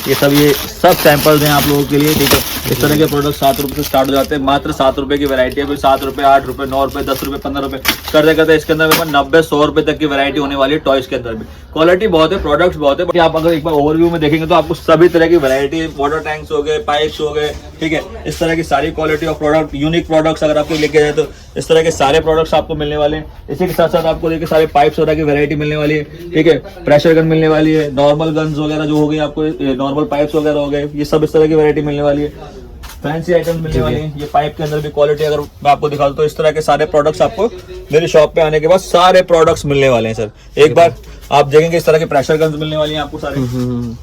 ये सब सैंपल्स हैं आप लोगों के लिए, ठीक है। इस तरह के प्रोडक्ट 7 रुपये से स्टार्ट हो जाते हैं, मात्र 7 रुपये की वैरायटी है। कोई 7 रुपये, 8 रुपये, 9 रुपये, 10 रुपये, 15 रुपये करते करते इसके अंदर 90-100 रुपये तक की वैरायटी होने वाली है। टॉयज के अंदर भी क्वालिटी बहुत है, प्रोडक्ट्स बहुत है। आप अगर एक बार ओवरव्यू में देखेंगे तो आपको सभी तरह की वैरायटी, वाटर टैंक्स हो गए, पाइप्स हो गए, ठीक है, इस तरह की सारी quality of product, unique products अगर आपको लेके जाए तो इस तरह के सारे प्रोडक्ट्स आपको मिलने वाले हैं। इसी के साथ साथ आपको देखिए सारे पाइप्स वगैरह की वैरायटी मिलने वाली है, ठीक है। प्रेशर गन मिलने वाली है, नॉर्मल गन्स वगैरह जो हो गई आपको, नॉर्मल पाइप्स वगैरह हो गए, ये सब इस तरह की वैरायटी मिलने वाली है। फैंसी आइटम्स मिलने वाली हैं। ये पाइप के अंदर भी क्वालिटी अगर मैं आपको दिखा दूं तो इस तरह के सारे प्रोडक्ट्स आपको मेरी शॉप पे आने के बाद सारे प्रोडक्ट्स मिलने वाले हैं सर। एक बार आप देखेंगे इस तरह के प्रेशर गन्स मिलने वाली हैं आपको सारे।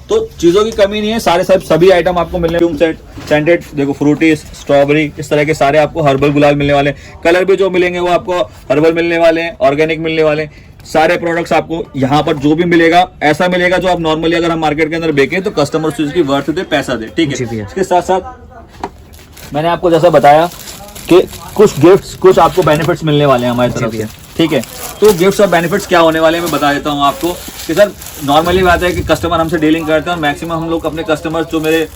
तो चीजों की कमी नहीं है, सारे सभी आइटम आपको मिलने, ट्यूम सेट, सेंटेड, देखो फ्रूटी, स्ट्रॉबेरी, इस तरह के सारे आपको हर्बल गुलाल मिलने वाले हैं। कलर भी जो मिलेंगे वो आपको हर्बल मिलने वाले हैं, ऑर्गेनिक मिलने वाले हैं। सारे प्रोडक्ट्स आपको यहाँ पर जो भी मिलेगा ऐसा मिलेगा जो आप नॉर्मली अगर हम मार्केट के अंदर बेचें तो कस्टमर से उसकी वर्थ दे, पैसा दे, ठीक है। इसके साथ साथ मैंने आपको जैसा बताया कि कुछ गिफ्ट्स, कुछ आपको बेनिफिट्स मिलने वाले हैं हमारी तरफ से, ठीक है। तो गिफ्ट्स और बेनिफिट्स क्या होने वाले हैं मैं बता देता हूँ आपको कि सर नॉर्मली बात है कि कस्टमर हमसे डीलिंग करते हैं और मैक्सिमम हम लोग अपने कस्टमर्स जो मेरे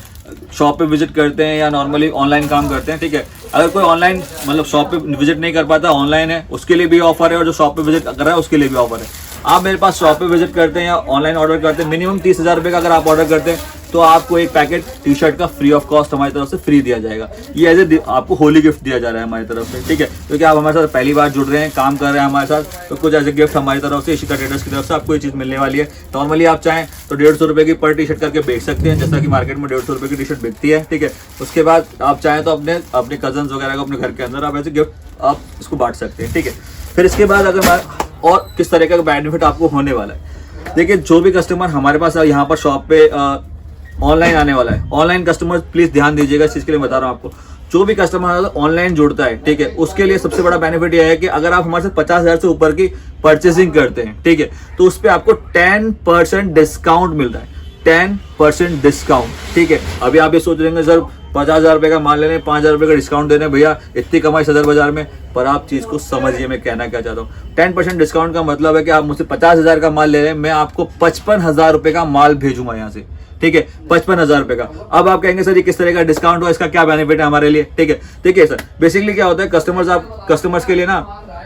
शॉप पे विजिट करते हैं या नॉर्मली ऑनलाइन काम करते हैं, ठीक है। अगर कोई ऑनलाइन मतलब शॉप पे विजिट नहीं कर पाता, ऑनलाइन है, उसके लिए भी ऑफर है, और जो शॉप पे विजिट कर रहा है उसके लिए भी ऑफर है। आप मेरे पास शॉप पे विजिट करते हैं या ऑनलाइन ऑर्डर करते हैं, मिनिमम 30,000 रुपये का अगर आप ऑर्डर करते हैं तो आपको एक पैकेट टी शर्ट का फ्री ऑफ कॉस्ट हमारी तरफ से फ्री दिया जाएगा। ये एज ए आपको होली गिफ्ट दिया जा रहा है हमारी तरफ से, ठीक है। क्योंकि आप हमारे साथ पहली बार जुड़ रहे हैं, काम कर रहे हैं हमारे साथ, तो कुछ एज ए गिफ्ट हमारी तरफ से, इशिका ट्रेडर्स की तरफ से आपको ये चीज़ मिलने वाली है। नॉर्मली आप चाहें तो 150 रुपये की पर टी शर्ट करके बेच सकते हैं, जैसा कि मार्केट में 150 रुपये की टी शर्ट बिकती है, ठीक है। उसके बाद आप चाहें तो अपने कजन्स वगैरह को अपने घर के अंदर आप ऐसे गिफ्ट आप इसको बांट सकते हैं, ठीक है। फिर इसके बाद अगर और किस तरह का बेनिफिट आपको होने वाला है, देखिए जो भी कस्टमर हमारे पास यहाँ पर शॉप पे ऑनलाइन आने वाला है, ऑनलाइन कस्टमर प्लीज ध्यान दीजिएगा, इस चीज के लिए बता रहा हूँ आपको। जो भी कस्टमर ऑनलाइन जुड़ता है, ठीक है, उसके लिए सबसे बड़ा बेनिफिट यह है कि अगर आप हमारे साथ 50,000 से ऊपर की परचेसिंग करते हैं, ठीक है, तो उस पर आपको 10% डिस्काउंट मिलता है, 10% डिस्काउंट, ठीक है। अभी आप ये सोच रहे हैं सर 50,000 रुपये का माल लेने, 5,000 रुपये का डिस्काउंट देने, भैया इतनी कमाई सदर बाजार में, पर आप चीज को समझिए मैं कहना क्या चाहता हूँ। 10% डिस्काउंट का मतलब है कि आप मुझसे 50,000 का माल ले रहे हैं, मैं आपको 55,000 रुपये का माल भेजूंगा यहाँ से, ठीक है, 55,000 रुपये का। अब आप कहेंगे सर ये किस तरह का डिस्काउंट हुआ, इसका क्या बेनिफिट है हमारे लिए, ठीक है। देखिए सर बेसिकली क्या होता है, कस्टमर्स के लिए ना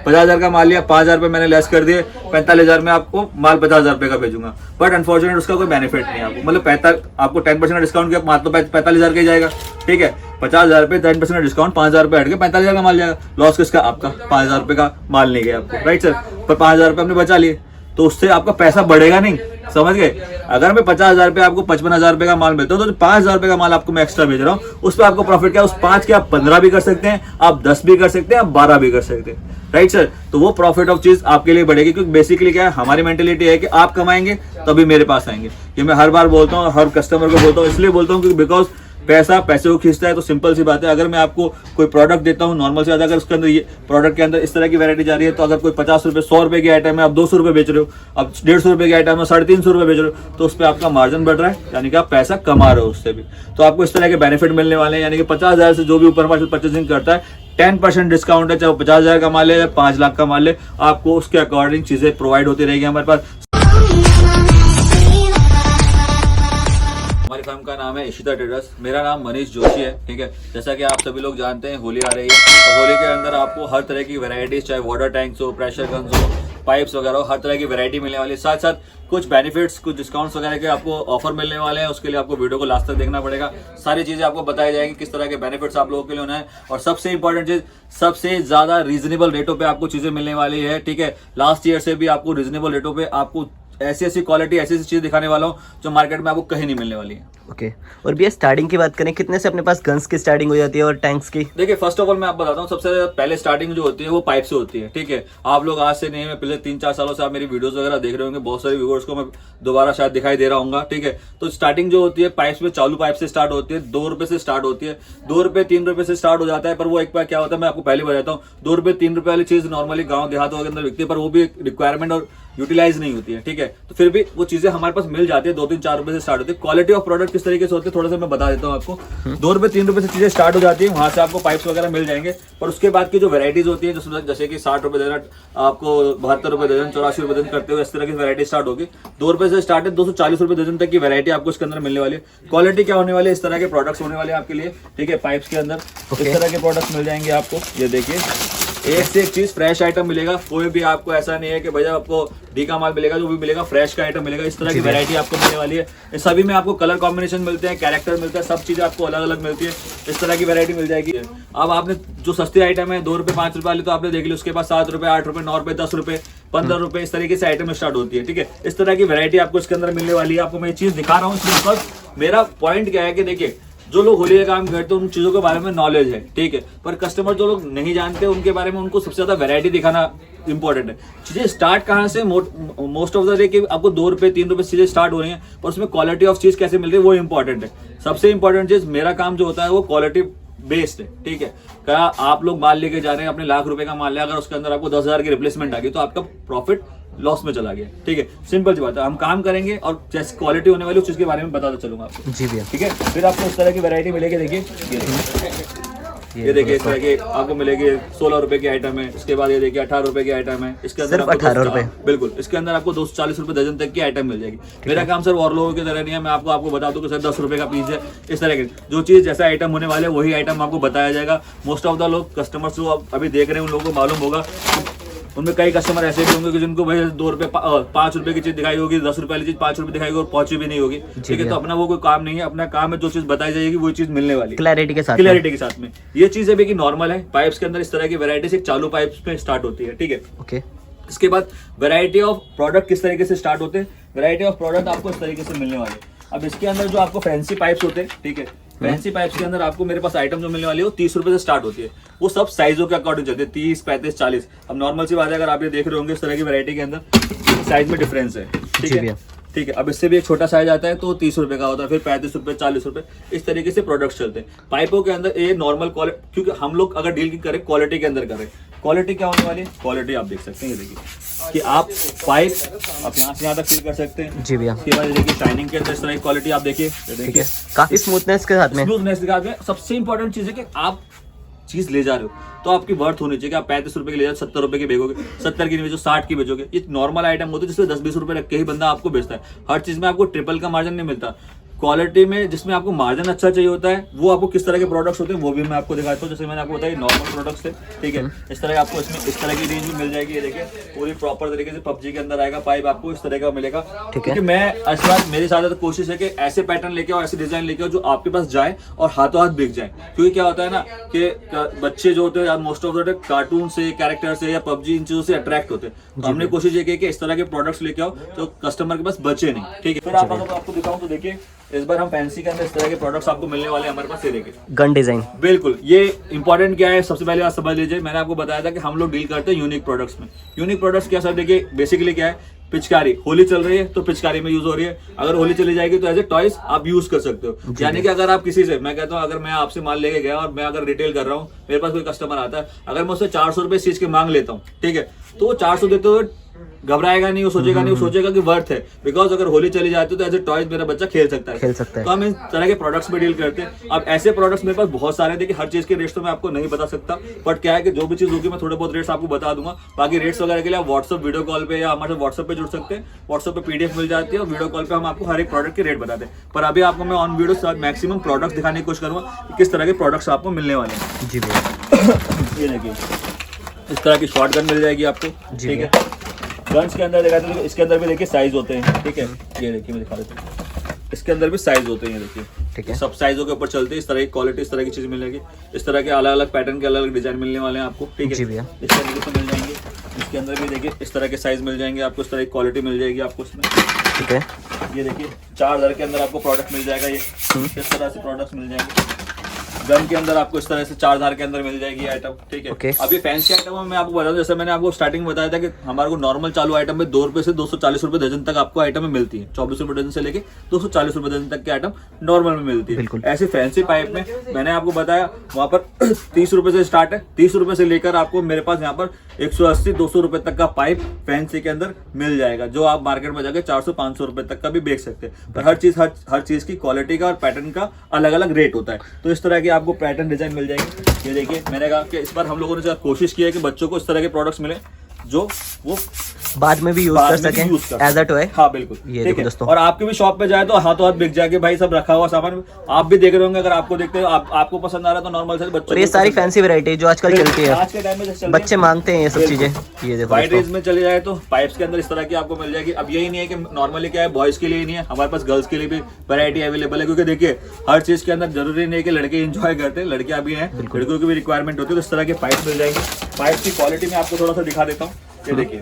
50,000 का माल लिया, 5,000 रुपये मैंने लेस कर दिए, 45,000 में आपको माल 50,000 रुपये का भेजूंगा। बट अनफॉर्चुनेट उसका कोई बेनिफिट नहीं है आपको, मतलब आपको 10% डिस्काउंट किया, माल तो 45,000 का ही जाएगा, ठीक है। 50,000 रुपये 10% डिस्काउंट, 5,000 रुपये हट के 45,000 का माल जाएगा। लॉस किसका? आपका। 5,000 रुपये का माल नहीं गया आपको, राइट सर। पर 5,000 रुपये आपने बचा लिए, तो उससे आपका पैसा बढ़ेगा नहीं, समझ गए। अगर मैं 50,000 रुपये आपको 55,000 रुपये का माल मिलता है, तो 5,000 रुपये का माल आपको मैं एक्स्ट्रा भेज रहा हूँ, उस पर आपको प्रॉफिट क्या है, उस 5 के आप 15 भी कर सकते हैं, आप 10 भी कर सकते हैं, आप 12 भी कर सकते हैं, राइट सर। तो वो प्रॉफिट ऑफ चीज आपके लिए बढ़ेगी, क्योंकि बेसिकली क्या है, हमारी मेंटेलिटी है कि आप कमाएंगे तभी मेरे पास आएंगे। ये मैं हर बार बोलता हूँ, हर कस्टमर को बोलता हूँ, इसलिए बोलता हूँ क्योंकि बिकॉज पैसा पैसे को खींचता है। तो सिंपल सी बात है, अगर मैं आपको कोई प्रोडक्ट देता हूँ नॉर्मल से ज्यादा, अगर उसके अंदर ये प्रोडक्ट के अंदर इस तरह की वैरायटी जा रही है, तो अगर कोई 50 रुपये 100 रुपये की आइटम है, आप 200 रुपये बेच रहे हो, अब 150 रुपये की आइटम है 350 रुपये बेच रहे हो, तो उस पर आपका मार्जिन बढ़ रहा है, यानी कि आप पैसा कमा रहे हो उससे भी। तो आपको इस तरह के बेनिफिट मिलने वाले हैं, यानी कि 50,000 से जो भी ऊपर हमारे परचेसिंग करता है 10% डिस्काउंट है, चाहे 50,000 का माल है, 5 लाख का माल है, आपको उसके अकॉर्डिंग चीजें प्रोवाइड होती रहेगी हमारे पास। हमारी फर्म का नाम है इशिका ट्रेडर्स, मेरा नाम मनीष जोशी है, ठीक है। जैसा कि आप सभी लोग जानते हैं होली आ रही है, और होली के अंदर आपको हर तरह की वैरायटीज, चाहे वाटर टैंक्स हो, प्रेशर गन्स हो, पाइप्स वगैरह हो, हर तरह की वैरायटी मिलने वाली है। साथ साथ कुछ बेनिफिट्स, कुछ डिस्काउंट्स वगैरह के आपको ऑफर मिलने वाले हैं, उसके लिए आपको वीडियो को लास्ट तक देखना पड़ेगा। सारी चीजें आपको बताई जाएंगी किस तरह के बेनिफिट्स आप लोगों के लिए होना है, और सबसे इंपॉर्टेंट चीज, सबसे ज्यादा रीजनेबल रेटों पे आपको चीजें मिलने वाली है, ठीक है। लास्ट ईयर से भी आपको रीजनेबल रेटों पे आपको ऐसी क्वालिटी, ऐसी चीज दिखाने वाला हूँ जो मार्केट में आपको कहीं नहीं मिलने वाली है। ओके और भैया स्टार्टिंग की बात करें, कितने से अपने पास गन्स की स्टार्टिंग हो जाती है और टैंक्स की? देखिए फर्स्ट ऑफ ऑल मैं आपको बताता हूँ, सबसे पहले स्टार्टिंग जो होती है वो पाइप से होती है, ठीक है। आप लोग आज से नहीं, मैं पिछले 3-4 सालों से आप मेरी वीडियोस वगैरह देख रहे होंगे, बहुत सारे व्यूअर्स को मैं दोबारा शायद दिखाई दे रहा हूँ, ठीक है। तो स्टार्टिंग जो होती है पाइप में, चालू पाइप से स्टार्ट होती है, 2 रुपए से स्टार्ट होती है, 2 रुपए 3 रुपए से स्टार्ट हो जाता है। पर वो एक बार क्या होता है, मैं आपको पहले बताता हूँ, 2 रुपए 3 रुपए वाली चीज नॉर्मली गाँव देहातों के अंदर बिकती है, पर वो भी रिक्वायरमेंट और यूटिलाइज नहीं होती है, ठीक है। तो फिर भी वो चीजें हमारे पास मिल जाती है, 2-3-4 रुपए से स्टार्ट होती है। क्वालिटी ऑफ प्रोडक्ट किस तरीके से होते हैं थोड़ा सा मैं बता देता हूँ आपको। 2 रुपए 3 रुपए से चीजें स्टार्ट हो जाती है, वहां से आपको पाइप्स वगैरह मिल जाएंगे। पर उसके बाद की जो वेराइटीज होती है, जैसे कि 60 रुपए दर्जन, आपको 72 रुपए दर्जन, 84 रुपए दर्जन करते हुए इस तरह की वैरायटी स्टार्ट होगी। 2 रुपए से स्टार्ट है, 240 रुपए दर्जन तक की वैरायटी आपको इसके अंदर मिलने वाली है। क्वालिटी क्या होने वाली है, इस तरह के प्रोडक्ट्स होने वाले हैं आपके लिए, ठीक है। पाइप्स के अंदर इस तरह के प्रोडक्ट्स मिल जाएंगे आपको। ये देखिए, एक से एक चीज फ्रेश आइटम मिलेगा, कोई भी आपको ऐसा नहीं है कि भैया आपको डी का माल मिलेगा, जो भी मिलेगा फ्रेश का आइटम मिलेगा। इस तरह की वैरायटी आपको मिलने वाली है। इस सभी में आपको कलर कॉम्बिनेशन मिलते हैं, कैरेक्टर मिलता है, सब चीजें आपको अलग अलग मिलती है। इस तरह की वैरायटी मिल जाएगी। अब आपने जो सस्ती आइटम है 2 रुपए 5 रुपए वाली तो आपने देख ली, उसके बाद 7 रुपए 8 रुपए 9 रुपए 10 रुपए 15 रुपए इस तरीके से आइटम स्टार्ट होती है, ठीक है। इस तरह की वैरायटी आपको इसके अंदर मिलने वाली है। आपको मैं ये चीज दिखा रहा हूँ इसलिए, मेरा पॉइंट क्या है कि देखिए, जो लोग होली का काम करते हैं उन चीजों के बारे में नॉलेज है, ठीक है। पर कस्टमर जो लोग नहीं जानते उनके बारे में उनको सबसे ज्यादा वैरायटी दिखाना इंपॉर्टेंट है। चीजें स्टार्ट कहाँ से, मोस्ट ऑफ द डे कि आपको 2 रुपए 3 रुपए चीजें स्टार्ट हो रही हैं, पर उसमें क्वालिटी ऑफ चीज कैसे मिल रही है वो इंपॉर्टेंट है। सबसे इंपॉर्टेंट चीज, मेरा काम जो होता है वो क्वालिटी बेस्ड है, ठीक है। क्या आप लोग माल लेके जा रहे हैं, अपने लाख रुपए का माल है, अगर उसके अंदर आपको 10,000 की रिप्लेसमेंट आ गई तो आपका प्रॉफिट लॉस में चला गया, ठीक है। सिंपल सी बात है, हम काम करेंगे और जैसी क्वालिटी होने वाली उस चीज के बारे में बताता चलूंगा आपको, जी भैया, ठीक है। फिर आपको इस तरह की वैरायटी मिलेगी। देखिए ये देखिए, इस तरह की आपको मिलेगी 16 रुपए की आइटम है। इसके बाद ये देखिए 18 रुपए की आइटम है। इसके अंदर 18 रुपए, बिल्कुल। इसके अंदर आपको 240 रुपए दर्जन तक की आइटम मिल जाएगी। मेरा काम सर और लोगों की तरह नहीं है, मैं आपको बता दूं कि सर 10 रुपए का पीस है। इस तरह के जो चीज जैसा आइटम होने वाले वही आइटम आपको बताया जाएगा। मोस्ट ऑफ द लोग कस्टमर्स जो अभी देख रहे हैं उन लोगों को मालूम होगा, उनमें कई कस्टमर ऐसे भी होंगे कि जिनको भाई 2 रुपए 5 रुपए की चीज दिखाई होगी, 10 रुपए वाली चीज 5 रुपए दिखाई होगी और पहुंची भी नहीं होगी, ठीक है। तो अपना वो कोई काम नहीं है, अपना काम है जो चीज बताई जाएगी वो चीज मिलने वाली, क्लैरिटी के साथ, क्लैरिटी के साथ में। ये चीज है कि नॉर्मल है। पाइप्स के अंदर इस तरह की वैरायटी से चालू पाइप्स में स्टार्ट होती है, ठीक है। ओके। इसके बाद वैरायटी ऑफ प्रोडक्ट किस तरीके से स्टार्ट होते हैं, वैरायटी ऑफ प्रोडक्ट आपको इस तरीके से मिलने वाले। अब इसके अंदर जो आपको फैंसी पाइप्स होते हैं, ठीक है, फैंसी पाइप्स के अंदर आपको मेरे पास आइटम जो मिलने वाली है वो 30 रुपए से स्टार्ट होती है। वो सब साइजों के अकॉर्डिंग चलते हैं, 30, 35, 40। अब नॉर्मल सी बात है, अगर आप ये देख रहे होंगे इस तरह की वैरायटी के अंदर साइज में डिफरेंस है, ठीक है, ठीक है। अब इससे भी एक छोटा साइज आता है तो 30 रुपए का होता है, फिर 35 रुपए 40 रुपए इस तरीके से प्रोडक्ट्स चलते हैं। पाइपों के अंदर ये नॉर्मल क्वालिटी, क्योंकि हम लोग अगर डील करें क्वालिटी के अंदर करें, क्वालिटी क्या होने वाली है, क्वालिटी आप देख सकते हैं। ये देखिए कि आप पाइप आप यहाँ से यहाँ तक फील कर सकते हैं, जी भैया। इसके बाद देखिए शाइनिंग के अंदर इस तरह की क्वालिटी आप देखिए, काफी स्मूथनेस के साथ में, स्मूथनेस के साथ में। सबसे इंपॉर्टेंट चीज है कि आप चीज ले जा रहे हो तो आपकी वर्थ होनी चाहिए कि आप 35 रुपए की ले जाओ, 70 रुपए की बेचोगे, 70 की नहीं बेचो, 60 की बेचोगे। ये नॉर्मल आइटम होते हैं जिसमें 10-20 रुपए रख के ही बंदा आपको बेचता है। हर चीज में आपको ट्रिपल का मार्जिन नहीं मिलता। क्वालिटी में जिसमें आपको मार्जिन अच्छा चाहिए होता है वो आपको किस तरह के प्रोडक्ट्स होते हैं वो भी मैं आपको दिखाता हूँ। जैसे मैंने आपको बताया नॉर्मल प्रोडक्ट्स थे, ठीक है। इस तरह आपको इसमें इस तरह की रेंज में मिल जाएगी। ये देखिए पूरी प्रॉपर तरीके से PUBG के अंदर आएगा पाइप, आपको इस तरह का मिलेगा, ठीक है। मैं इस बार मेरी ज्यादा कोशिश है कि ऐसे पैटर्न लेके आओ, ऐसे डिजाइन लेके आओ जो आपके पास जाए और हाथों हाथ बिक जाए। क्योंकि क्या होता है ना कि बच्चे जो होते हैं most of the day cartoon से, कैरेक्टर से या PUBG इन चीजों से अट्रैक्ट होते हैं। तो हमने कोशिश ये की कि इस तरह के प्रोडक्ट्स लेके आओ तो कस्टमर के पास बचे नहीं, ठीक है। फिर आपको दिखाऊं तो देखिए इस बार हम फैंसी के अंदर इस तरह के प्रोडक्ट्स आपको मिलने वाले हैं हमारे पास। ये देखिए गन डिजाइन, बिल्कुल। ये इंपॉर्टेंट क्या है, सबसे पहले बात समझ लीजिए। मैंने आपको बताया था कि हम लोग डील करते हैं यूनिक प्रोडक्ट्स में। यूनिक प्रोडक्ट्स क्या सर, देखिए बेसिकली क्या है, पिचकारी। होली चल रही है तो पिचकारी में यूज हो रही है, अगर होली चली जाएगी तो एज ए टॉयज आप यूज कर सकते हो। यानी कि अगर आप किसी से, मैं कहता हूँ अगर मैं आपसे माल लेके गया और मैं अगर रिटेल कर रहा हूँ, मेरे पास कोई कस्टमर आता है, अगर मैं उससे 400 रुपए इस चीज के मांग लेता हूँ, ठीक है, तो वो 400 देते हुए घबराएगा नहीं, वो सोचेगा नहीं, वो सोचेगा कि वर्थ है। बिकॉज अगर होली चली जाती है तो एज ए टॉयज मेरा बच्चा खेल सकता है। तो हम इस तरह के प्रोडक्ट्स में डील करते हैं। अब ऐसे प्रोडक्ट्स मेरे पास बहुत सारे, देखिए हर चीज के रेट्स तो मैं आपको नहीं बता सकता, बट क्या है कि जो भी चीज होगी मैं थोड़े बहुत रेट्स आपको बता दूंगा। बाकी रेट्स वगैरह के लिए आप व्हाट्सअप वीडियो कॉल पे या हमारे व्हाट्सअप पे जुड़ सकते हैं। व्हाट्सअप पे PDF मिल जाती है और वीडियो कॉल पे हम आपको हर एक प्रोडक्ट के रेट बताते हैं। पर अभी आपको मैं ऑन वीडियो मैक्सिमम प्रोडक्ट्स दिखाने की कोशिश करूंगा किस तरह के प्रोडक्ट्स आपको मिलने वाले हैं। जी भैया ये देखिए इस तरह की शॉर्ट गन मिल जाएगी आपको, ठीक है। गन्स के अंदर देखा तो इसके अंदर भी देखिए साइज होते हैं, ठीक है। ये देखिए मैं दिखा देता हूँ, इसके अंदर भी साइज होते हैं, देखिए, ठीक है। सब साइजों के ऊपर चलते हैं। इस तरह की क्वालिटी, इस तरह की चीज मिलेगी, इस तरह के अलग अलग पैटर्न के अलग अलग डिजाइन मिलने वाले हैं आपको, ठीक है। इस तरीके से मिल जाएंगे। इसके अंदर भी देखिए इस तरह के साइज मिल जाएंगे आपको, इस तरह की क्वालिटी मिल जाएगी आपको इसमें, ठीक है। ये देखिए 4000 के अंदर आपको प्रोडक्ट मिल जाएगा। ये इस तरह से प्रोडक्ट्स मिल जाएंगे। गन के अंदर आपको इस तरह से 4000 के अंदर मिल जाएगी आइटम, ठीक है। अब ये फैंसी आइटम में मैं आपको बता दूं, जैसे मैंने आपको स्टार्टिंग में बताया था कि हमारे को नॉर्मल चालू आइटम में 2 रुपए से 240 रुपए दर्जन तक आपको आइटम में मिलती है। 24 रुपए दर्जन से लेके 240 रुपए दर्जन तक की आइटम नॉर्मल में मिलती है। ऐसे फैंसी पाइप में मैंने आपको बताया वहां पर 30 रुपए से स्टार्ट है। 30 रुपए से लेकर आपको मेरे पास यहाँ पर 180-200 रुपए तक का पाइप फैंसी के अंदर मिल जाएगा, जो आप मार्केट में जाके 400-500 रुपए तक का भी बेच सकते हैं। पर हर चीज की क्वालिटी का और पैटर्न का अलग अलग रेट होता है। तो इस तरह की आपको पैटर्न डिजाइन मिल जाएंगे। ये देखिए, मैंने कहा कि इस बार हम लोगों ने कोशिश की है कि बच्चों को इस तरह के प्रोडक्ट्स मिले जो वो बाद में भी यूज कर सकें एज अ टॉय। हाँ बिल्कुल, ये ठीक है दोस्तों। और आपके भी शॉप पे जाए तो हाथों हाथ बिक जाए भाई, सब रखा हुआ सामान आप भी देख रहे होंगे। अगर आपको देखते हो आपको पसंद आ रहा है तो नॉर्मल से बच्चों, और ये सारी फैंसी वैरायटी जो आजकल चलती है, आज के टाइम में बच्चे मांगते हैं ये सब चीजें। ये देखो वाइट रेंज में चले जाए तो पाइप्स के अंदर इस तरह की आपको मिल जाएगी। अब यही नहीं है कि नॉर्मली क्या है बॉयज के लिए ही नहीं है, हमारे पास गर्ल्स के लिए भी वैरायटी अवेलेबल है। क्योंकि देखिए हर चीज के अंदर जरूरी नहीं है कि लड़के एंजॉय करते हैं, लड़कियां भी हैं, लड़कियों की भी रिक्वायरमेंट होती है। तो इस तरह के पाइप मिल जाएंगे। पाइप की क्वालिटी में आपको थोड़ा सा दिखा देता हूँ। ये देखिए,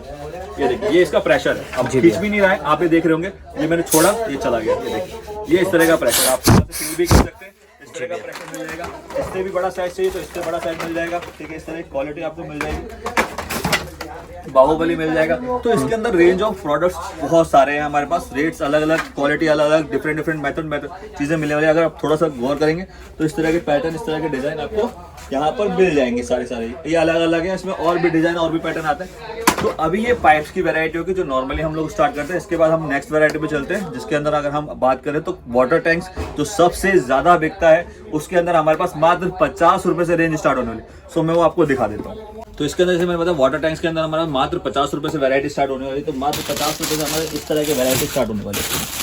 ये इसका प्रेशर है। अब खींच भी नहीं रहा है, आप ये देख रहे होंगे, ये मैंने छोड़ा ये चला गया। ये देखिए, ये इस तरह का प्रेशर, आप सील भी कर सकते हैं। इस तरह का प्रेशर मिल जाएगा। इससे भी बड़ा साइज चाहिए तो इससे बड़ा साइज मिल जाएगा। ठीक है, इस तरह की क्वालिटी आपको मिल जाएगी। बाहुबली मिल जाएगा। तो इसके अंदर रेंज ऑफ प्रोडक्ट्स बहुत सारे हैं हमारे पास, रेट्स अलग अलग, क्वालिटी अलग अलग, डिफरेंट मेथड चीजें मिलने वाली है। अगर आप थोड़ा सा गौर करेंगे तो इस तरह के पैटर्न, इस तरह के डिजाइन आपको यहाँ पर मिल जाएंगे। सारे ये अलग अलग है, इसमें और भी डिजाइन और भी पैटर्न आते हैं। तो अभी ये पाइप्स की वैरायटी होगी जो नॉर्मली हम लोग स्टार्ट करते हैं। इसके बाद हम नेक्स्ट वैरायटी पे चलते हैं, जिसके अंदर अगर हम बात करें तो वाटर टैंक्स जो सबसे ज्यादा बिकता है, उसके अंदर हमारे पास मात्र 50 रुपए से रेंज स्टार्ट होने वाली। सो मैं वो आपको दिखा देता हूँ। तो इसके अंदर जैसे मैंने बताया वाटर टैंक्स के अंदर हमारा मात्र 50 रुपए से वैरायटी स्टार्ट होने वाली। तो मात्र 50 रुपए से हमारे इस तरह की वैरायटी स्टार्ट होने वाली है।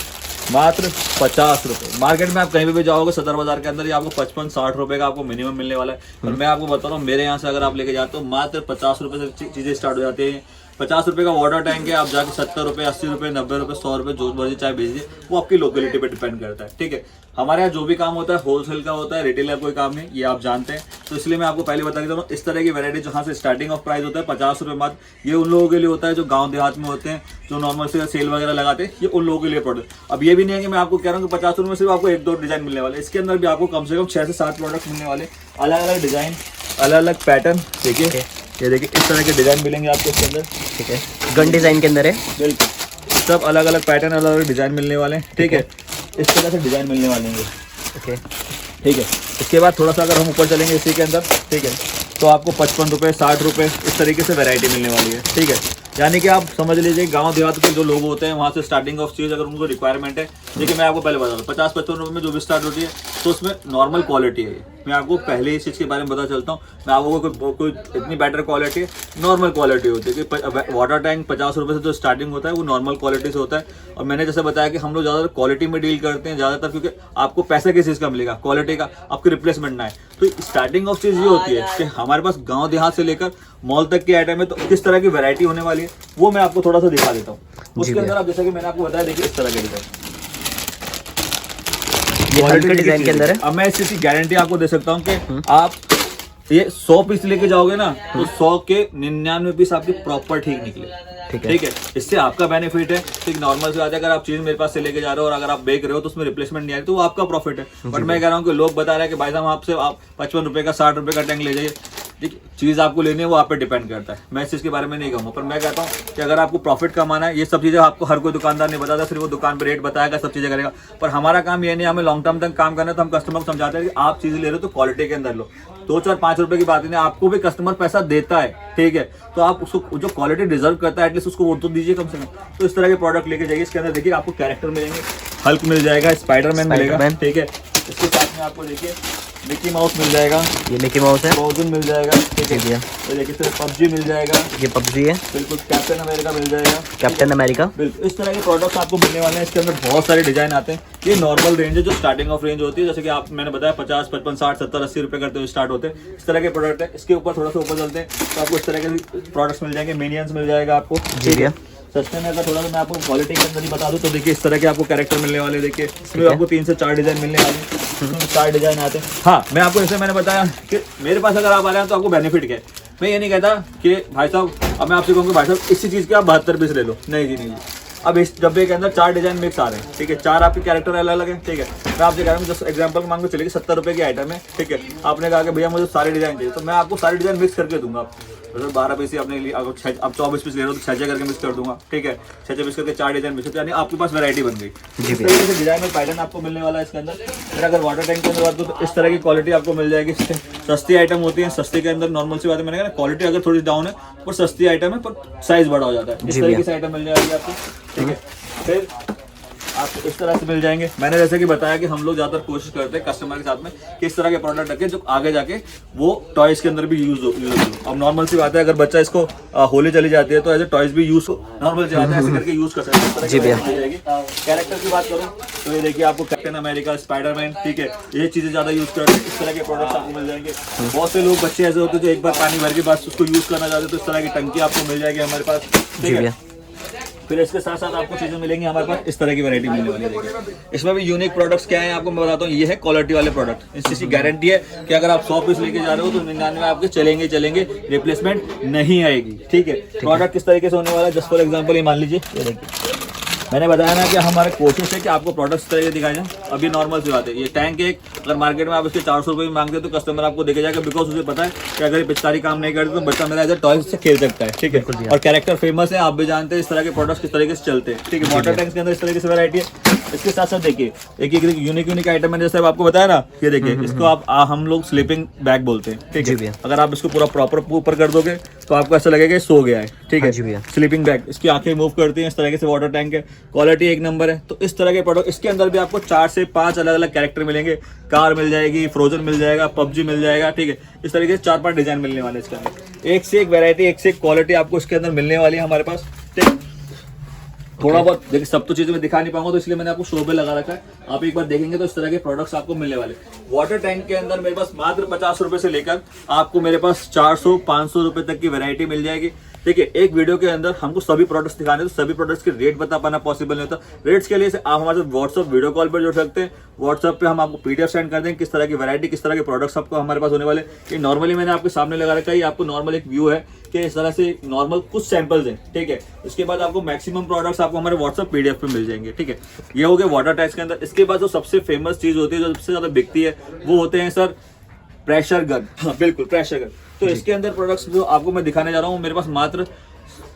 मात्र 50 रुपए। मार्केट में आप कहीं भी जाओगे सदर बाजार के अंदर ये आपको 55-60 रुपए का आपको मिनिमम मिलने वाला है। और मैं आपको बता रहा हूँ, मेरे यहाँ से अगर आप लेके जाते हो मात्र 50 रुपए से चीजें स्टार्ट हो जाती है। 50 रुपए का वाटर टैंक है, आप जाके 70 रुपए, 80 रुपए, 90 रुपए, 100 रुपए जो मर्जी चाहे भेज दीजिए, वो आपकी लोकेलिटी पे डिपेंड करता है। ठीक है, हमारे यहाँ जो भी काम होता है होलसेल का होता है, रिटेलर कोई काम नहीं, ये आप जानते हैं। तो इसलिए मैं आपको पहले बता देता हूँ, इस तरह की वैरायटी जहाँ से स्टार्टिंग ऑफ प्राइस होता है 50 रुपए मात्र, ये उन लोगों के लिए होता है जो गाँव देहात में होते हैं, जो नॉर्मल से सेल वगैरह लगाते हैं, ये उन लोगों के लिए प्रोडक्ट। अब ये भी नहीं है कि मैं आपको कह रहा हूँ कि 50 रुपए में सिर्फ आपको 1-2 डिजाइन मिलने वाले, इसके अंदर भी आपको कम से कम 6 से 7 प्रोडक्ट मिलने वाले, अलग अलग डिजाइन, अलग अलग पैटर्न। देखिए, ये देखिए इस तरह के डिजाइन मिलेंगे आपको इसके अंदर। ठीक है, गन डिजाइन के अंदर है, बिल्कुल सब अलग अलग पैटर्न, अलग अलग डिजाइन मिलने वाले हैं। ठीक है, इस तरह से डिजाइन मिलने वाले हैं। ओके, ठीक है, इसके बाद थोड़ा सा अगर हम ऊपर चलेंगे इसी के अंदर, ठीक है, तो आपको 55 रुपए, 60 रुपए इस तरीके से वैरायटी मिलने वाली है। ठीक है, यानी कि आप समझ लीजिए गांव देहात के जो लोग होते हैं वहाँ से स्टार्टिंग ऑफ चीज़ अगर उनको रिक्वायरमेंट है, देखिए मैं आपको पहले बता दूँ 50-55 रुपये में जो भी स्टार्ट होती है, तो उसमें नॉर्मल क्वालिटी है। मैं आपको पहले इस चीज़ के बारे में बता चलता हूँ, मैं आपको कोई इतनी बेटर क्वालिटी है, नॉर्मल क्वालिटी होती है कि वाटर टैंक 50 रुपये से जो स्टार्टिंग होता है वो नॉर्मल क्वालिटी से होता है। और मैंने जैसे बताया कि हम लोग ज़्यादातर क्वालिटी में डील करते हैं ज़्यादातर, क्योंकि आपको पैसा किस चीज़ का मिलेगा, क्वालिटी का, आपकी रिप्लेसमेंट ना है। तो स्टार्टिंग ऑफ चीज़ ये होती है कि हमारे पास गाँव देहात से लेकर मॉल तक की आइटम है, तो किस तरह की वैरायटी होने वाली है वो मैं आपको थोड़ा सा दिखा देता हूँ। उसके अंदर आप जैसा कि मैंने आपको बताया, देखिए इस तरह के डिजाइन डिजाइन के अंदर है। अब मैं इस चीज की गारंटी आपको दे सकता हूँ कि आप ये 100 पीस लेके जाओगे ना तो 100 के 99 पीस आपके प्रॉपर ठीक निकले। ठीक है, इससे आपका बेनिफिट है। ठीक, नॉर्मल से आता है अगर आप चीज मेरे पास से लेके जा रहे हो और अगर आप बेच रहे हो तो उसमें रिप्लेसमेंट नहीं आ रही तो वो आपका प्रॉफिट है। बट मैं कह रहा हूँ कि लोग बता रहे हैं कि भाई साहब आपसे आप 55 रुपए का 60 रुपए का टैंक ले जाइए। ठीक, चीज आपको लेनी है वो आप पे डिपेंड करता है, मैं इस चीज के बारे में नहीं कहूँगा। पर मैं कहता हूँ कि अगर आपको प्रॉफिट कमाना है, ये सब चीजें आपको हर कोई दुकानदार नहीं बताता, सिर्फ वो दुकान पर रेट बताएगा, सब चीजें करेगा। पर हमारा काम ये नहीं, हमें लॉन्ग टर्म तक काम करना है। तो हम कस्टमर को समझाते हैं कि आप चीज ले रहे हो तो क्वालिटी के अंदर लो, 2-4-5 रुपए की बात नहीं, आपको भी कस्टमर पैसा देता है। ठीक है, तो आप उसको जो क्वालिटी डिजर्व करता है एटलीस्ट उसको वो तो दीजिए कम से कम। तो इस तरह के प्रोडक्ट लेके जाइए। इसके अंदर देखिए आपको कैरेक्टर मिलेंगे, हल्क मिल जाएगा, स्पाइडरमैन मिलेगा। ठीक है, इसके साथ में आपको देखिए मिकी माउस मिल जाएगा, ये मिकी माउस है, फ्रोजन मिल जाएगा। ठीक है, तो देखिए फिर पबजी मिल जाएगा, ये पबजी है, बिल्कुल कैप्टन अमेरिका मिल जाएगा, कैप्टन अमेरिका, बिल्कुल इस तरह के प्रोडक्ट्स आपको मिलने वाले हैं। इसके अंदर बहुत सारे डिजाइन आते हैं। ये नॉर्मल रेंज है जो स्टार्टिंग ऑफ रेंज होती है, जैसे कि आप मैंने बताया 50, 55, 60, 70, 80 रुपए करते हुए स्टार्ट होते हैं। इस तरह के प्रोडक्ट है। इसके ऊपर थोड़ा सा ऊपर चलते हैं तो आपको इस तरह के प्रोडक्ट्स मिल जाएंगे। मिनियंस मिल जाएगा आपको। ठीक है, सस्ते में अगर थोड़ा सा मैं आपको क्वालिटी के अंदर ही बता दूं तो देखिए इस तरह के आपको कैरेक्टर मिलने वाले। देखिए इसमें आपको 3 से 4 डिजाइन मिलने वाले, 4 डिजाइन आते हैं। हाँ, मैं आपको जैसे मैंने बताया कि मेरे पास अगर आप आ रहे हैं तो आपको बेनिफिट क्या है। मैं ये नहीं कहता कि भाई साहब, अब मैं आपसे कहूँगा भाई साहब इसी चीज़ के आप 72 पीस ले लो, नहीं जी नहीं। अब इस डब्बे के अंदर 4 डिजाइन मिक्स आ रहे हैं। ठीक है, 4 आपके कैरेक्टर अलग अलग है। ठीक है, मैं आपसे कह रहा हूँ जस्ट एग्जांपल मांग के चलिए 70 रुपए की आइटम है। ठीक है, आपने कहा कि भैया मुझे सारे डिजाइन चाहिए, तो मैं आपको सारे डिजाइन मिक्स करके दूंगा। मतलब 12 पीस ही आपने लिए, अगर आप 24 पीस ले रहे हो तो 6 करके मिक्स कर दूंगा, ठीक है, 6 पीस करके 4 डिजाइन मिक्स, यानी आपके पास वैरायटी बन गई। इस तरीके से डिजाइन में पैटर्न आपको मिलने वाला है इसके अंदर। फिर अगर वाटर टैंक के अंदर बात करूँ तो इस तरह की क्वालिटी आपको मिल जाएगी। सस्ती आइटम होती है, सस्ती के अंदर नॉर्मल सी बात है, मैंने कहा क्वालिटी अगर थोड़ी डाउन है पर सस्ती आइटम है पर साइज बड़ा हो जाता है, इस तरीके से आइटम मिल जाएगी आपको, ठीक है। फिर आपको इस तरह से मिल जाएंगे। मैंने जैसे कि बताया कि हम लोग ज़्यादातर कोशिश करते हैं कस्टमर के साथ में कि इस तरह के प्रोडक्ट रखें जो आगे जाके वो टॉयज के अंदर भी यूज हो। अब नॉर्मल सी बात है, अगर बच्चा इसको होली चली जाती है तो एज ए टॉयज भी यूज हो, नॉर्मल सी बात है, ऐसे करके यूज कर सकते हैं। कैरेक्टर की बात करूँ तो ये देखिए आपको कैप्टन अमेरिका, स्पाइडरमैन, ठीक है, ये चीज़ें ज़्यादा यूज करते हैं, इस तरह के प्रोडक्ट्स आपको मिल जाएंगे। बहुत से लोग बच्चे ऐसे होते हैं जो एक बार पानी भर के बाद उसको यूज करना चाहते हैं, तो इस तरह की टंकी आपको मिल जाएगी हमारे पास, ठीक है। फिर इसके साथ साथ आपको चीजें मिलेंगी हमारे पास, इस तरह की वैरायटी मिलने वाली है। इसमें भी यूनिक प्रोडक्ट्स क्या है आपको मैं बताता हूँ। ये है क्वालिटी वाले प्रोडक्ट, इस चीज की गारंटी है कि अगर आप 100 पीस लेके जा रहे हो तो 99 आपके चलेंगे, रिप्लेसमेंट नहीं आएगी, ठीक है। प्रोडक्ट किस तरीके से होने वाला है, जस्ट फॉर एग्जाम्पल ये मान लीजिए, ये देखिए मैंने बताया ना कि हमारी कोशिश है कि आपको प्रोडक्ट्स इस तरह के दिखाए जाए। अभी नॉर्मल सी बात है, ये टैंक एक अगर मार्केट में आप इसके 400 रुपये मांगते हो तो कस्टमर आपको देखे जाएगा, बिकॉज उसे पता है कि अगर ये पिचकारी काम नहीं करते तो बच्चा मेरा एज ए टॉय से खेल सकता है, ठीक है। और कैरेक्टर फेमस है, आप भी जानते हैं इस तरह के प्रोडक्ट्स किस तरीके से चलते हैं, ठीक है। वाटर टैंक्स के अंदर इस तरीके से वैरायटी है। इसके साथ साथ देखिए एक यूनिक आइटम है, जैसे आपको बताया ना, ये देखिए इसको आप हम लोग स्लीपिंग बैग बोलते हैं, ठीक है। अगर आप इसको पूरा प्रॉपर ऊपर कर दोगे तो आपको ऐसा लगेगा सो गया है, ठीक है। स्लीपिंग बैग, इसकी आंखें मूव करती हैं, इस तरीके से वाटर टैंक है, क्वालिटी एक नंबर है। तो इस तरह के प्रोडक्ट, इसके अंदर भी आपको 4 से 5 अलग अलग कैरेक्टर मिलेंगे, कार मिल जाएगी, फ्रोजन मिल जाएगा, पबजी मिल जाएगा, ठीक है। इस तरीके से 4-5 डिजाइन मिलने वाले इसके अंदर, एक से एक वैरायटी, एक से एक क्वालिटी आपको इसके अंदर मिलने वाली है हमारे पास, ठीक है। थोड़ा बहुत देखिए, सब तो चीजें मैं दिखा नहीं पाऊंगा तो इसलिए मैंने आपको शो पे लगा रखा है। आप एक बार देखेंगे तो इस तरह के प्रोडक्ट्स आपको मिलने वाले। वाटर टैंक के अंदर मेरे पास मात्र 50 रुपए से लेकर आपको मेरे पास 400-500 रुपए तक की वैरायटी मिल जाएगी, ठीक है। एक वीडियो के अंदर हमको सभी प्रोडक्ट्स दिखाने, तो सभी प्रोडक्ट्स के रेट बता पाना पॉसिबल नहीं होता। रेट्स के लिए आप हमारे साथ व्हाट्सअप वीडियो कॉल पर जुड़ सकते हैं। व्हाट्सअप पे हम आपको पीडीएफ सेंड कर देंगे किस तरह की वैरायटी, किस तरह के प्रोडक्ट्स आपको हमारे पास होने वाले। ये नॉर्मली मैंने आपके सामने लगा रखा है, ये आपको नॉर्मल एक व्यू है कि इस तरह से नॉर्मल कुछ सैंपल्स हैं, ठीक है। उसके बाद आपको मैक्सिमम प्रोडक्ट्स आपको हमारे व्हाट्सअप पीडीएफ पे मिल जाएंगे, ठीक है। ये हो गए वाटर टैंक्स के अंदर। इसके बाद जो सबसे फेमस चीज होती है, जो सबसे ज्यादा बिकती है, वो होते हैं सर प्रेशर गन। हाँ बिल्कुल, प्रेशर गन। तो इसके अंदर प्रोडक्ट्स जो आपको मैं दिखाने जा रहा हूँ, मेरे पास मात्र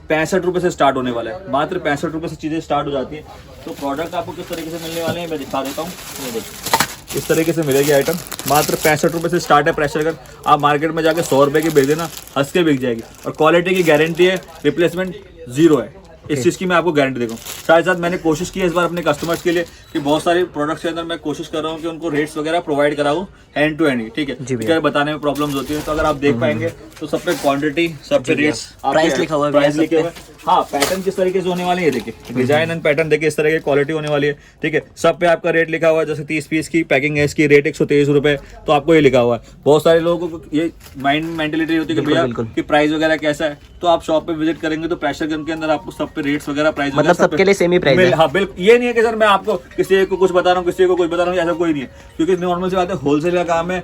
65 रुपए से स्टार्ट होने वाला है। मात्र 65 रुपए से चीजें स्टार्ट हो जाती है। तो प्रोडक्ट आपको किस तरीके से मिलने वाले हैं मैं दिखा देता हूँ। ये देखिए इस तरीके से मिलेगी आइटम, मात्र 65 रुपए से स्टार्ट है प्रेशर गन। आप मार्केट में जाके 100 रुपए की बेच देना, हंस के बिक जाएगी। और क्वालिटी की गारंटी है, रिप्लेसमेंट 0 है, इस चीज़ की मैं आपको गारंटी देता हूँ। साथ ही साथ मैंने कोशिश की है इस बार अपने कस्टमर्स के लिए कि बहुत सारे प्रोडक्ट्स के अंदर मैं कोशिश कर रहा हूँ कि उनको रेट्स वगैरह प्रोवाइड कराऊँ हैंड टू हैंड, ठीक है। क्योंकि बताने में प्रॉब्लम्स होती है, तो अगर आप देख पाएंगे तो सब पे क्वांटिटी, सब पे रेट्स, प्राइस लिखा हुआ है, प्राइस लिखे हुए। हाँ, पैटर्न किस तरीके से होने वाले हैं, ये देखिए डिजाइन एंड पैटर्न देखिए, इस तरह की क्वालिटी होने वाली है, ठीक है। सब पे आपका रेट लिखा हुआ है, जैसे 30 पीस की पैकिंग है, इसकी रेट 123 रुपए, तो आपको ये लिखा हुआ है। बहुत सारे लोगों को ये माइंड मेंटेलिटी होती है कि भैया कि प्राइस वगैरह कैसा है, तो आप शॉप पे विजिट करेंगे तो प्रेशर गन के अंदर आपको सब पे रेट्स वगैरह, प्राइस मतलब सबके लिए सेम ही प्राइस है। हाँ बिल्कुल, ये नहीं है कि सर मैं आपको किसी को कुछ बता रहा हूँ, किसी को कुछ बता रहा हूँ, ऐसा कोई नहीं है। क्योंकि नॉर्मल सी बात है, होलसेल का काम है,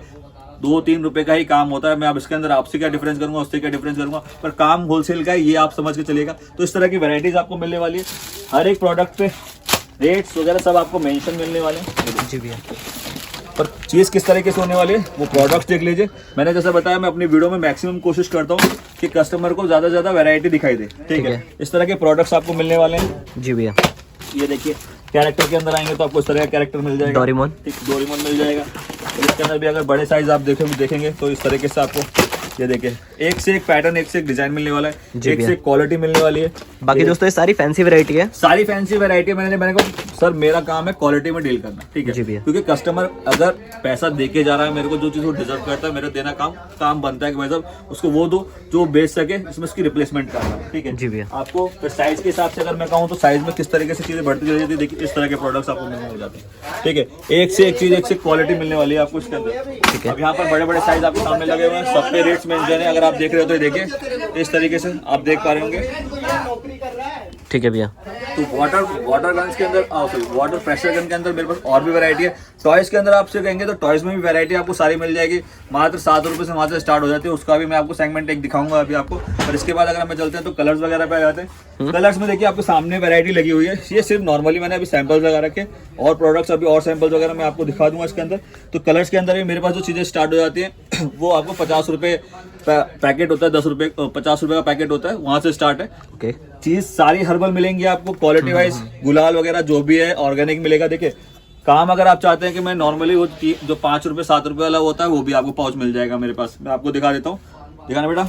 2-3 रुपए का ही काम होता है। मैं अब इसके अंदर आपसे क्या डिफरेंस करूंगा, उससे क्या डिफरेंस करूंगा, पर काम होलसेल का है, ये आप समझ के चलेगा। तो इस तरह की वैरायटीज आपको मिलने वाली है। हर एक प्रोडक्ट पे रेट्स वगैरह सब आपको मेंशन मिलने वाले हैं जी भैया। पर चीज़ किस तरीके से होने वाली है वो प्रोडक्ट्स देख लीजिए। मैंने जैसा बताया, मैं अपनी वीडियो में मैक्सिमम कोशिश करता हूँ कि कस्टमर को ज़्यादा से ज़्यादा वैरायटी दिखाई दे, ठीक है। इस तरह के प्रोडक्ट्स आपको मिलने वाले हैं जी भैया। ये देखिए कैरेक्टर के अंदर आएंगे तो आपको इस तरह का कैरेक्टर मिल जाएगा, डोरेमोन, ठीक, डोरेमोन मिल जाएगा। इसके अंदर भी अगर बड़े साइज आप देखेंगे तो इस तरीके से आपको ये देखिए एक से एक पैटर्न, एक से एक डिजाइन मिलने वाला है, एक से एक क्वालिटी मिलने वाली है। बाकी दोस्तों ये सारी फैंसी वैरायटी है, सारी फैंसी वैरायटी। मैंने कहा सर मेरा काम है क्वालिटी में डील करना, ठीक है, क्योंकि कस्टमर अगर पैसा दे के जा रहा है मेरे को, जो चीज वो डिजर्व करता है, मेरा देना काम बनता है कि भाई साहब उसको वो दो जो बेच सके, इसमें उसकी रिप्लेसमेंट करना, ठीक है जी भैया। आपको फिर साइज के हिसाब से अगर मैं कहूँ तो साइज में किस तरीके से चीजें बढ़ती चली जाती है, देखिए इस तरह के प्रोडक्ट्स आपको मिलने हो जाते हैं, ठीक है। एक से एक चीज, एक से क्वालिटी मिलने वाली है आपको इसके अंदर, ठीक है। अब यहाँ पर बड़े बड़े साइज आपके सामने लगे हुए हैं, सब पे रेट्स मेंशन है। अगर आप देख रहे हो तो देखिए इस तरीके से आप देख पा रहे होंगे। ठीक है भैया। तो वाटर गन्स के अंदर सॉरी वाटर प्रेशर गन के अंदर मेरे पास और भी वैरायटी है। टॉयज के अंदर आपसे कहेंगे तो टॉयज में भी वैरायटी आपको सारी मिल जाएगी। मात्र 7 रुपये से वहाँ से स्टार्ट हो जाती है। उसका भी मैं आपको सेगमेंट एक दिखाऊंगा अभी आपको। और इसके बाद अगर हमें चलते हैं तो कलर्स वगैरह पे आ जाते हैं। कलर्स में देखिए आपको सामने वैरायटी लगी हुई है। ये सिर्फ नॉर्मली मैंने अभी सैंपल्स लगा रखे और प्रोडक्ट्स अभी और सैंपल्स वगैरह मैं आपको दिखा दूंगा इसके अंदर। तो कलर्स के अंदर भी मेरे पास जो चीज़ें स्टार्ट हो जाती हैं वो आपको 50 रुपये पैकेट होता है, 10 रुपये 50 रुपये का पैकेट होता है, वहाँ से स्टार्ट है। ओके, चीज सारी हर्बल मिलेंगी आपको, क्वालिटी वाइज गुलाल वगैरह जो भी है ऑर्गेनिक मिलेगा। देखिए काम अगर आप चाहते हैं कि मैं नॉर्मली वो जो 5 रुपये 7 रुपये वाला होता है वो भी आपको पाउच मिल जाएगा मेरे पास। मैं आपको दिखा देता हूँ, दिखाना बेटा।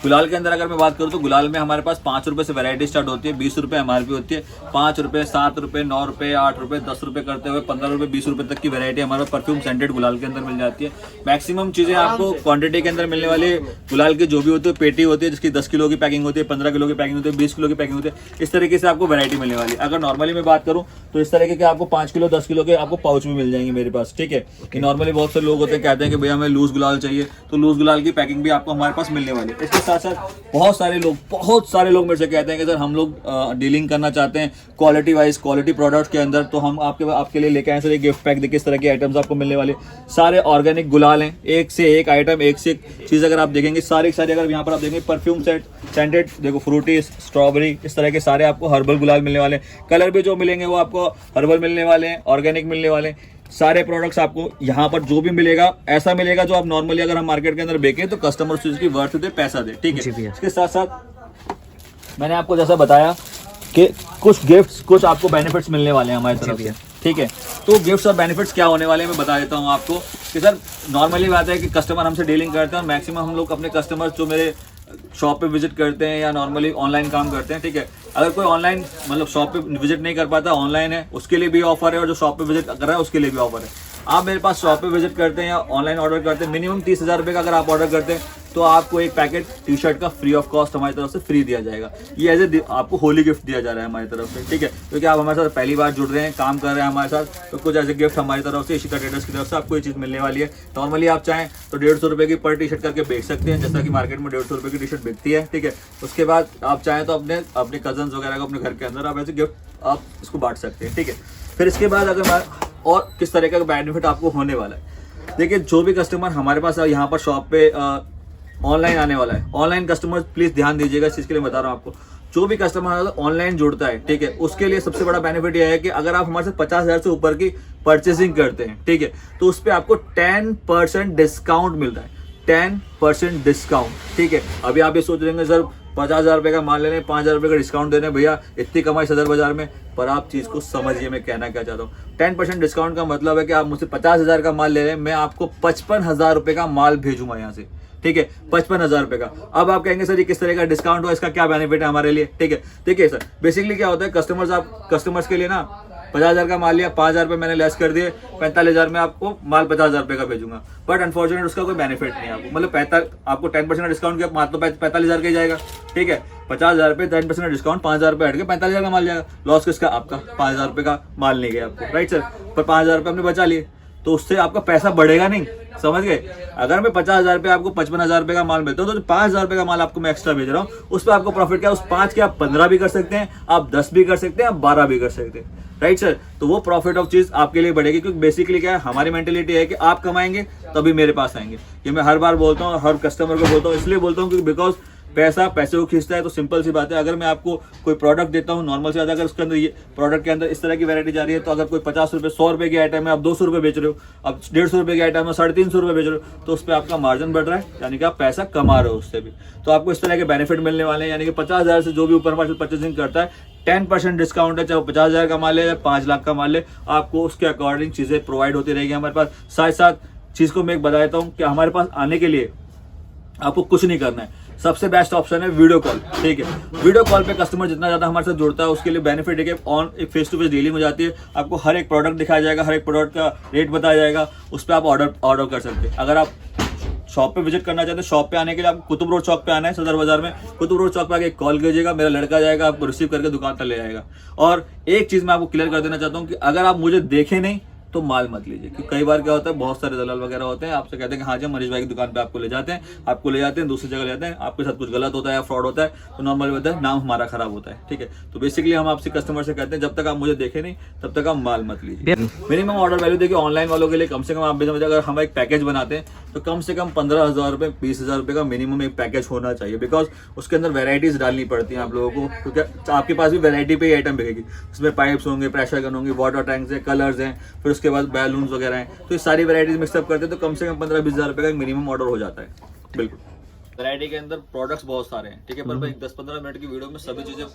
गुलाल के अंदर अगर मैं बात करूँ तो गुलाल में हमारे पास 5 रुपये से वैरायटी स्टार्ट होती है। 20 रुपये MRP होती है। 5 रुपये 7 रुपये 9 रुपये 8 रुपये 10 रुपये करते हुए 15 रुपये 20 रुपये तक की वैरायटी हमारे परफ्यूम सेंटेड गुलाल के अंदर मिल जाती है। मैक्सिमम चीज़ें आपको क्वांटिटी के अंदर मिलने वाली गुलाल की जो भी होती है पेटी होती है, जिसकी 10 किलो की पैकिंग होती है, 15 किलो की पैकिंग होती है, 20 किलो की पैकिंग होती है। इस तरीके से आपको वैरायटी मिलने वाली है। अगर नॉर्मली मैं बात करूँ तो इस तरीके के आपको 5 किलो 10 किलो के आपको पाउच में मिल जाएंगे मेरे पास। ठीक है कि नॉर्मली बहुत से लोग होते हैं कहते हैं कि भैया हमें लूज गुलाल चाहिए, तो लूज गुलाल की पैकिंग भी आपको हमारे पास मिलने वाली है। इसके साथ साथ बहुत सारे लोग मेरे से कहते हैं कि सर हम लोग डीलिंग करना चाहते हैं क्वालिटी वाइज, क्वालिटी प्रोडक्ट के अंदर, तो हम आपके लिए लेके आए सर ये गिफ्ट पैक। देखिए इस तरह के आइटम्स आपको मिलने वाले, सारे ऑर्गेनिक गुलाल हैं। एक से एक आइटम, एक से एक चीज़ अगर आप देखेंगे सारी अगर यहाँ पर आप देखेंगे परफ्यूम सेंटेड, देखो फ्रूटी, स्ट्रॉबेरी, इस तरह के सारे आपको हर्बल गुलाल मिलने वाले हैं। कलर भी जो मिलेंगे वो आपको हर्बल मिलने वाले हैं, ऑर्गेनिक मिलने वाले हैं। सारे प्रोडक्ट्स आपको यहाँ पर जो भी मिलेगा ऐसा मिलेगा जो आप नॉर्मली अगर हम मार्केट के अंदर बेचें तो कस्टमर से उसकी वर्थ दे, पैसा दे। ठीक है, इसके साथ साथ मैंने आपको जैसा बताया कि कुछ गिफ्ट्स, कुछ आपको बेनिफिट्स मिलने वाले हैं हमारी तरफ से। ठीक है, तो गिफ्ट्स और बेनिफिट्स क्या होने वाले हैं मैं बता देता हूँ आपको कि सर नॉर्मली बात है कि कस्टमर हमसे डीलिंग करते हैं और मैक्सिमम हम लोग अपने कस्टमर्स जो मेरे शॉप पे विजिट करते हैं या नॉर्मली ऑनलाइन काम करते हैं। ठीक है, अगर कोई ऑनलाइन मतलब शॉप पे विजिट नहीं कर पाता, ऑनलाइन है, उसके लिए भी ऑफर है, और जो शॉप पे विजिट कर रहा है उसके लिए भी ऑफर है। आप मेरे पास शॉप पे विजिट करते हैं या ऑनलाइन ऑर्डर करते हैं, मिनिमम 30,000 रुपये का अगर आप ऑर्डर करते हैं तो आपको एक पैकेट टी शर्ट का फ्री ऑफ कॉस्ट हमारी तरफ से फ्री दिया जाएगा। ये एज ए आपको होली गिफ्ट दिया जा रहा है हमारी तरफ से। ठीक है, क्योंकि आप हमारे साथ पहली बार जुड़ रहे हैं, काम कर रहे हैं हमारे साथ, तो कुछ एज ए गिफ्ट हमारी तरफ से, इशिका ट्रेडर्स की तरफ से आपको ये चीज़ मिलने वाली है। नॉर्मली आप चाहें तो 150 रुपये की पर टी शर्ट करके बेच सकते हैं, जैसा कि मार्केट में 150 रुपये की टी शर्ट बिकती है। ठीक है, उसके बाद आप चाहें तो अपने कजन्स वगैरह को अपने घर के अंदर आप ऐसे गिफ्ट आप इसको बांट सकते हैं। ठीक है, फिर इसके बाद अगर और किस तरह का बेनिफिट आपको होने वाला है, देखिए जो भी कस्टमर हमारे पास यहाँ पर शॉप पे ऑनलाइन आने वाला है, ऑनलाइन कस्टमर प्लीज ध्यान दीजिएगा इस चीज़ के लिए बता रहा हूँ आपको। जो भी कस्टमर ऑनलाइन जुड़ता है, ठीक है, उसके लिए सबसे बड़ा बेनिफिट यह है कि अगर आप हमारे से 50,000 से ऊपर की परचेसिंग करते हैं, ठीक है, तो उस पर आपको 10% डिस्काउंट मिलता है। 10% डिस्काउंट। ठीक है, अभी आप ये सोच रहे हैं सर 50,000 रुपये का माल लेने 5,000 रुपये का डिस्काउंट देने, भैया इतनी कमाई सदर बाजार में, पर आप चीज़ को समझिए मैं कहना क्या चाहता हूँ। 10% डिस्काउंट का मतलब है कि आप मुझसे 50,000 का माल ले रहे हैं, मैं आपको 55,000 रुपये का माल भेजूंगा यहाँ से। ठीक है, 55,000 रुपये का। अब आप कहेंगे सर ये किस तरह का डिस्काउंट हुआ, इसका क्या बेनिफिट है हमारे लिए। ठीक है, देखिए सर बेसिकली क्या होता है, कस्टमर्स के लिए ना 50,000 का माल लिया, 5,000 रुपये मैंने लेस कर दिए, 45,000 में आपको माल 50,000 रुपये का भेजूंगा। बट अनफॉर्चुनेट उसका कोई बेनिफिट नहीं है आपको, मतलब आपको 10% डिस्काउंट किया, माल तो 45,000 का ही जाएगा। ठीक है, 50,000 रुपये 10% डिस्काउंट, 5,000 रुपये हट के 45,000 का माल जाएगा। लॉस किसका, आपका। 5,000 रुपये का माल नहीं गया आपको, राइट सर, पर 5,000 रुपये आपने बचा लिए, तो उससे आपका पैसा बढ़ेगा नहीं, समझ गए। अगर मैं 50,000 रुपये आपको 55,000 रुपये का माल मिलता है, तो 5,000 रुपये का माल आपको मैं एक्स्ट्रा भेज रहा हूँ, उस पर आपको प्रॉफिट क्या है, उस 5 के आप 15 भी कर सकते हैं, आप 10 भी कर सकते हैं, आप 12 भी कर सकते हैं, राइट सर। तो वो प्रॉफिट ऑफ चीज आपके लिए बढ़ेगी, क्योंकि बेसिकली क्या है, हमारी मेंटेलिटी है कि आप कमाएंगे तभी मेरे पास आएंगे। ये मैं हर बार बोलता हूँ, हर कस्टमर को बोलता हूँ, इसलिए बोलता हूँ क्योंकि बिकॉज पैसा पैसे को खींचता है। तो सिंपल सी बात है, अगर मैं आपको कोई प्रोडक्ट देता हूँ नॉर्मल से ज़्यादा, अगर उसके अंदर ये प्रोडक्ट के अंदर इस तरह की वैरायटी जा रही है, तो अगर कोई 50 रुपये 100 रुपये की आइटम है, आप 200 रुपये बेच रहे हो, अब 150 रुपये की आइटम है 350 रुपये बेच रहे हो, तो उस पर आपका मार्जिन बढ़ रहा है, यानी कि आप पैसा कमा रहे हो उससे भी। तो आपको इस तरह के बेनिफिट मिलने वाले हैं, यानी कि 50,000 से जो भी ऊपर हमारे परचेसिंग करता है 10% डिस्काउंट है, चाहे वो 50,000 का माल ले या 5 लाख का माल ले, आपको उसके अकॉर्डिंग चीज़ें प्रोवाइड होती रहेगी हमारे पास। साथ चीज़ को मैं एक बता देता हूँ कि हमारे पास आने के लिए आपको कुछ नहीं करना है, सबसे बेस्ट ऑप्शन है वीडियो कॉल। ठीक है, वीडियो कॉल पे कस्टमर जितना ज़्यादा हमारे साथ जुड़ता है उसके लिए बेनिफिट है कि फेस टू फेस डीलिंग हो जाती है, आपको हर एक प्रोडक्ट दिखाया जाएगा, हर एक प्रोडक्ट का रेट बताया जाएगा, उस पर आप ऑर्डर कर सकते हैं। अगर आप शॉप पे विजिट करना चाहते हैं, शॉप पे आने के लिए आपको कुतुब रोड चौक पे आना है, सदर बाजार में। कुतुब रोड चौक पे आके कॉल कीजिएगा, मेरा लड़का जाएगा, आपको रिसीव करके दुकान पर ले जाएगा। और एक चीज़ मैं आपको क्लियर कर देना चाहता हूँ कि अगर आप मुझे देखें नहीं तो माल मत लीजिए। क्योंकि कई बार क्या होता है, बहुत सारे दलाल वगैरह होते हैं, आपसे कहते हैं कि हाँ जी मनीष भाई की दुकान पे आपको ले जाते हैं, दूसरी जगह ले जाते हैं, आपके साथ कुछ गलत होता है या फ्रॉड होता है, तो नॉर्मल होता है, नाम हमारा खराब होता है। ठीक है, तो बेसिकली हम आपसे कस्टमर से कहते हैं जब तक आप मुझे देखे नहीं तब तक आप माल मत लीजिए। मिनिमम ऑर्डर वैल्यू देखिए ऑनलाइन वालों के लिए कम से कम आप भी समझिए, अगर हम एक पैकेज बनाते हैं तो कम से कम 15,000 रुपये 20,000 रुपये का मिनिमम एक पैकेज होना चाहिए। बिकॉज उसके अंदर वेराइटीज डालनी पड़ती हैं आप लोगों को, क्योंकि आपके पास भी वेराइटी पे ही आइटम बिकेगी। उसमें पाइप्स होंगे, प्रेशर गन होंगी, वाटर टैंक्स हैं, कलर्स हैं, फिर उसके बाद बैलून्स वगैरह हैं, तो ये सारी वेराइटीज मिक्सअप करते हैं तो कम से कम 15-20,000 रुपये का एक मिनिमम ऑर्डर हो जाता है। बिल्कुल, वैरायटी के अंदर प्रोडक्ट्स बहुत सारे हैं। ठीक है, पर भाई 10-15 मिनट की वीडियो में सभी चीजें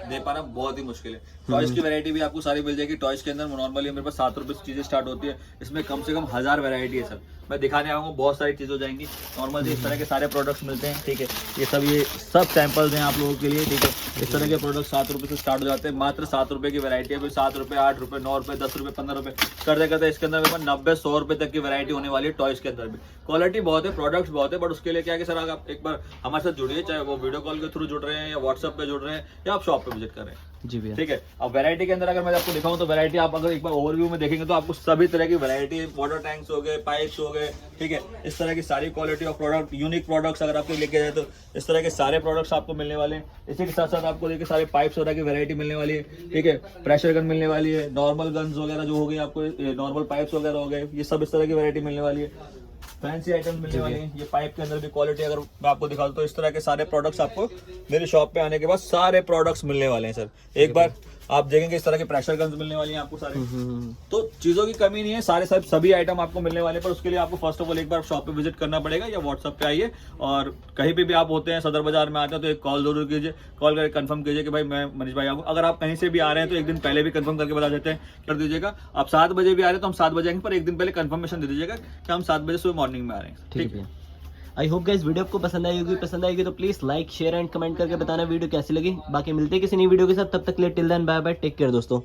दे पाना बहुत ही मुश्किल है। टॉयज की वैरायटी भी आपको सारी मिल जाएगी। टॉयज के अंदर नॉर्मली मेरे पास 7 रुपए से चीजें स्टार्ट होती है, इसमें कम से कम 1000 वैरायटी है सर। मैं दिखाने आऊंगा, बहुत सारी चीजें हो जाएंगी। नॉर्मली इस तरह के सारे प्रोडक्ट्स मिलते हैं। ठीक है, ये सब सैंपल्स हैं आप लोगों के लिए। ठीक है, इस तरह के प्रोडक्ट 7 रुपए से स्टार्ट हो जाते हैं, मात्र 7 रुपए की वैरायटी है। फिर 7 रुपए, 8 रुपए, 9 रुपए, 10 रुपए, 15 रुपए करते करते इसके अंदर 90-100 रुपए तक की वैरायटी होने वाली है। टॉयज के अंदर भी क्वालिटी बहुत है, प्रोडक्ट्स बहुत है, बट उसके लिए क्या है कि सर आप एक बार हमारे साथ जुड़िए, चाहे वो वीडियो कॉल के थ्रू जुड़ रहे हैं या व्हाट्सएप पे जुड़ रहे हैं या आप शॉप पे विजिट कर रहे हैं। जी भैया। ठीक है, अब वैरायटी के अंदर अगर मैं आपको दिखाऊं तो वैरायटी आप अगर एक बार ओवरव्यू में देखेंगे तो आपको सभी तरह की वैरायटी, वाटर टैंक्स हो गए, पाइप्स हो गए, ठीक है, इस तरह की सारी quality of product, unique products अगर आपको लेके जाए तो इस तरह के सारे प्रोडक्ट्स आपको मिलने वाले हैं। इसी के साथ साथ आपको देखिए सारे पाइप्स वगैरह की वैरायटी मिलने वाली है। ठीक है, प्रेशर गन मिलने वाली है, नॉर्मल गन्स वगैरह जो हो गई आपको, नॉर्मल पाइप्स वगैरह हो गए, ये सब इस तरह की वैरायटी मिलने वाली है। फैंसी आइटम मिलने वाले हैं। ये पाइप के अंदर भी क्वालिटी अगर मैं आपको दिखा दूं तो इस तरह के सारे प्रोडक्ट्स आपको मेरे शॉप पे आने के बाद सारे प्रोडक्ट्स मिलने वाले हैं सर। एक बार आप देखेंगे इस तरह के प्रेशर गन्स मिलने वाली हैं आपको सारे। तो चीजों की कमी नहीं है, सारे सभी आइटम आपको मिलने वाले हैं। पर उसके लिए आपको फर्स्ट ऑफ ऑल एक बार शॉप पे विजिट करना पड़ेगा या व्हाट्सएप पे आइए। और कहीं पे भी आप होते हैं, सदर बाजार में आते हैं तो एक कॉल जरूर कीजिए, कॉल करके कंफर्म कीजिए कि भाई मैं मनीष भाई आऊँ। अगर आप कहीं से भी आ रहे हैं तो एक दिन पहले भी कंफर्म करके बता देते हैं, कर दीजिएगा। आप 7 बजे भी आ रहे हैं तो हम 7 बजे आएंगे, पर एक दिन पहले कंफर्मेशन दे दीजिएगा कि हम 7 बजे सुबह मॉर्निंग में आ रहे हैं। ठीक है, आई होप गाइस वीडियो आपको पसंद आएगी तो please like, share and comment करके बताना वीडियो कैसी लगी। बाकी मिलते हैं किसी नई वीडियो के साथ, तब तक के लिए till then bye bye, take care दोस्तों।